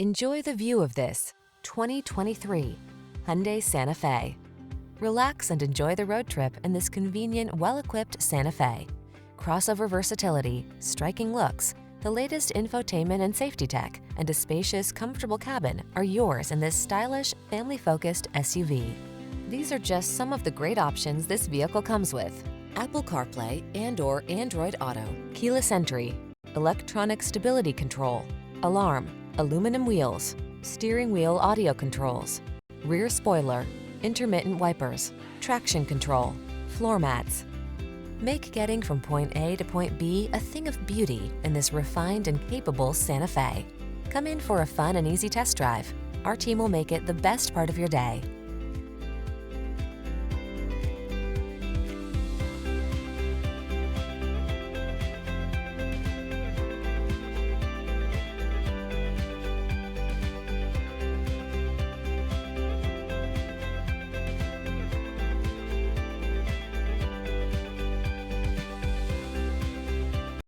Enjoy the view of this 2023 Hyundai Santa Fe. Relax and enjoy the road trip in this convenient, well-equipped Santa Fe. Crossover versatility, striking looks, the latest infotainment and safety tech, and a spacious, comfortable cabin are yours in this stylish, family-focused SUV. These are just some of the great options this vehicle comes with: Apple CarPlay and/or Android Auto, keyless entry, electronic stability control, alarm, aluminum wheels, steering wheel audio controls, rear spoiler, intermittent wipers, traction control, floor mats. Make getting from point A to point B a thing of beauty in this refined and capable Santa Fe. Come in for a fun and easy test drive. Our team will make it the best part of your day.